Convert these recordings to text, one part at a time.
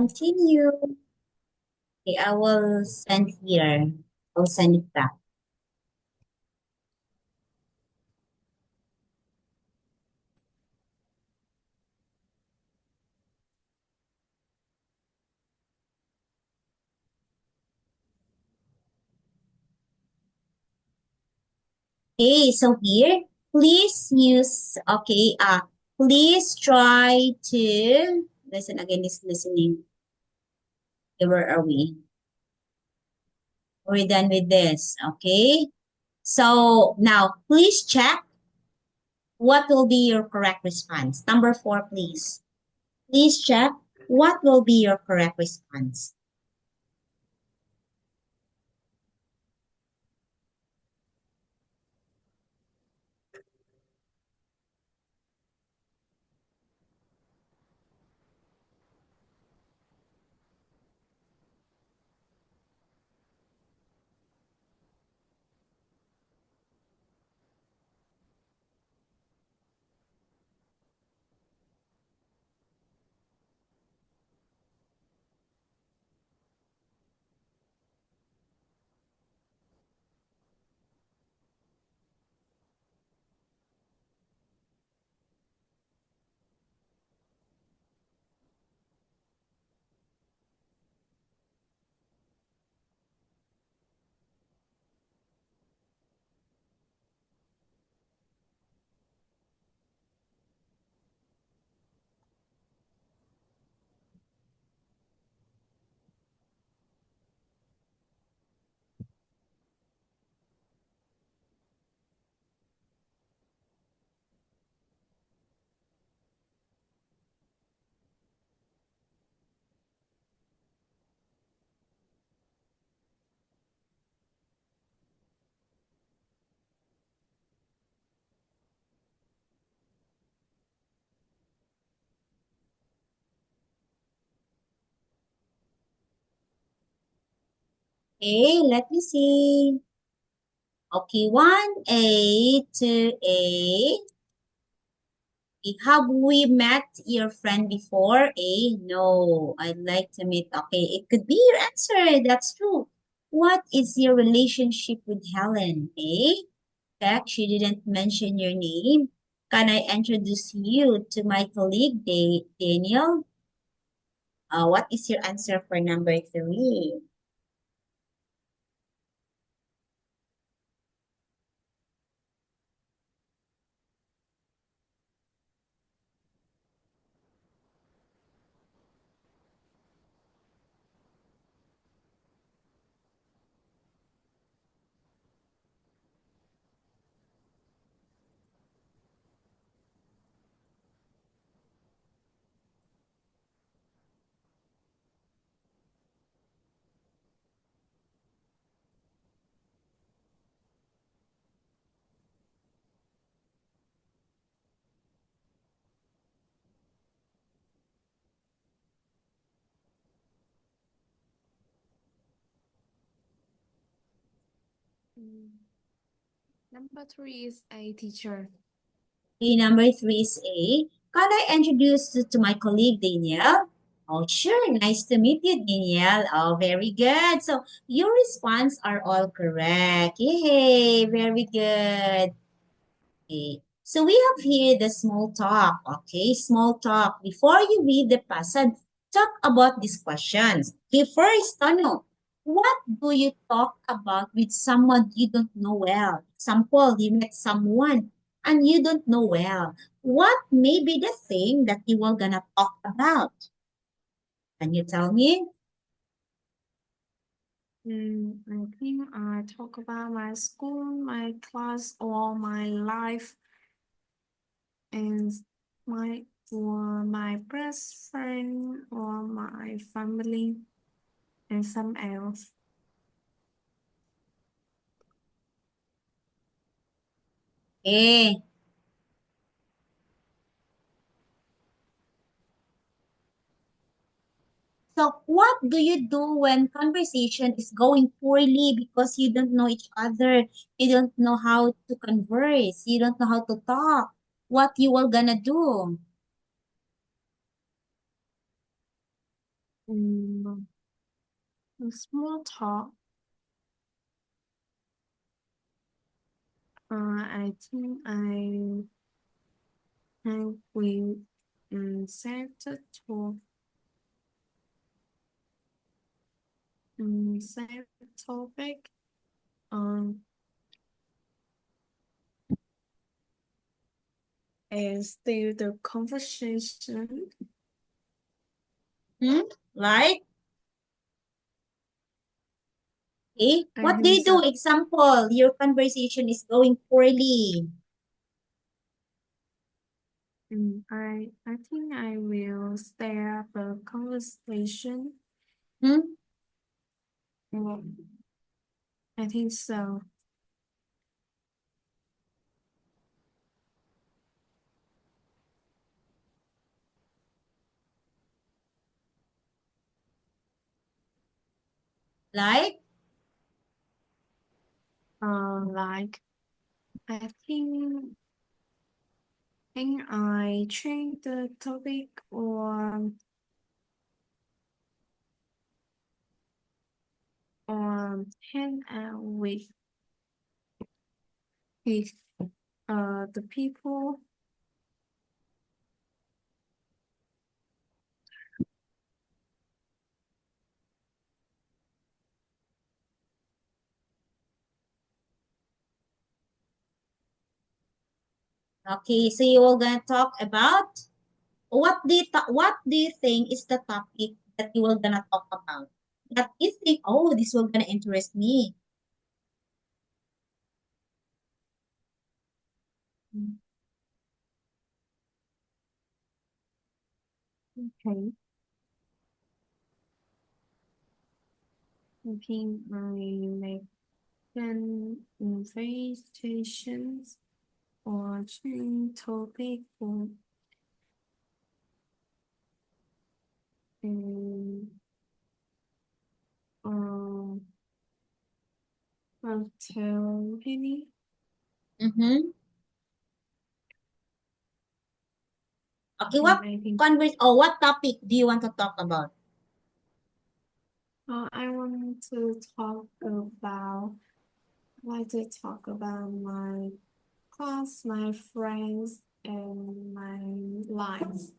Continue. Okay, I will send here. I'll send it back. Okay, so here, please use, okay, please try to listen again, is listening. Okay, where are we? We're done with this, okay? So now, please check what will be your correct response. Number four, please. Please check what will be your correct response. Okay, let me see. Okay, 1A, 2A. Have we met your friend before? A, no. I'd like to meet. Okay, it could be your answer. That's true. What is your relationship with Helen? A, check. She didn't mention your name. Can I introduce you to my colleague, Daniel? What is your answer for number three? Mm, Number three is a teacher. Okay, number three is A. Can I introduce you to my colleague, Danielle? Oh, sure. Nice to meet you, Danielle. Oh, very good. So your response are all correct. Yay, very good. Okay. So we have here the small talk. Okay, small talk. Before you read the passage, talk about these questions. Okay, first, Tano, what do you talk about with someone you don't know well? Example, you met someone and you don't know well. What may be the thing that you are gonna talk about? Can you tell me? I think I talk about my school, my class, or my life, and my or my best friend, or my family, and some else. Okay. So, what do you do when conversation is going poorly because you don't know each other? You don't know how to converse. You don't know how to talk. What you are gonna do? um, small talk. I think I will set the talk set topic um and steer the conversation. Hmm? Like, okay, I what do think you do? so. Example, your conversation is going poorly. I think I will steer the conversation. Hmm? Mm, I think so. Like, Like I think I change the topic or hang out with the people. okay, so you are gonna talk about what do you think is the topic that you were gonna talk about? That you think, oh, this will gonna interest me. Mm, Okay, I think I make an invitations or change topic for um um hotel any. Mm-hmm. Okay, And I think what topic do you want to talk about? I want to talk about like to talk about my class, my friends, and my life.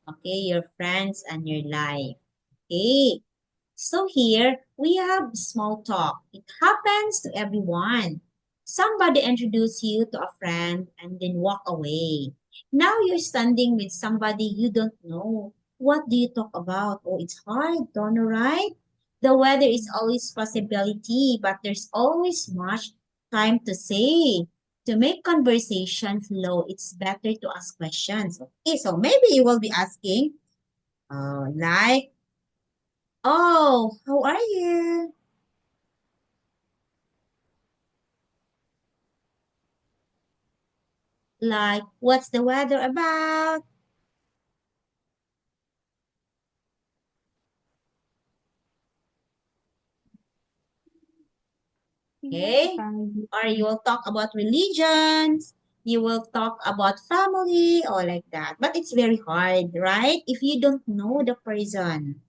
Okay, your friends and your life. Okay. So here we have small talk. It happens to everyone. Somebody introduce you to a friend and then walk away. Now you're standing with somebody you don't know. What do you talk about? Oh, it's hard, don't know, right? The weather is always possibility, but there's always much time to say. To make conversation flow, it's better to ask questions. Okay, so maybe you will be asking, like, oh, how are you? Like, what's the weather about? What Okay? about you? Or you will talk about religions, you will talk about family, or like that. But it's very hard, right? If you don't know the person.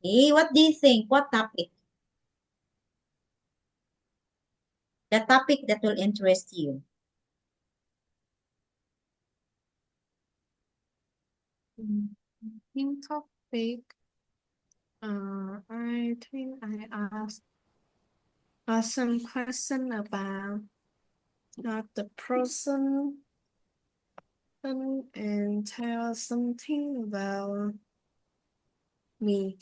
Okay, what do you think? What topic? The topic that will interest you. In topic, I think I ask some question about the person and tell something about me.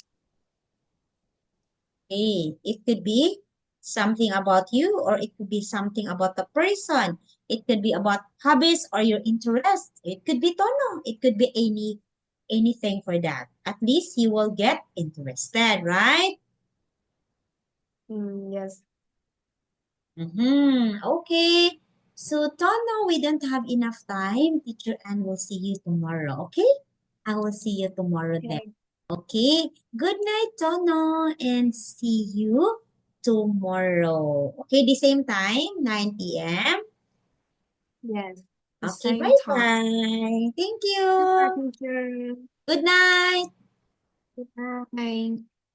Okay, it could be something about you or it could be something about the person. It could be about hobbies or your interests. It could be tono. It could be anything for that. At least you will get interested, right? Okay. So, Tono, we don't have enough time. Teacher Ann will see you tomorrow. Okay? I will see you tomorrow then. Okay. Okay. Good night, Tono, and see you tomorrow. Okay, the same time, 9 p.m. Yes. The Okay, same time. bye-bye. Thank Goodbye, you. teacher. Good night. Goodbye.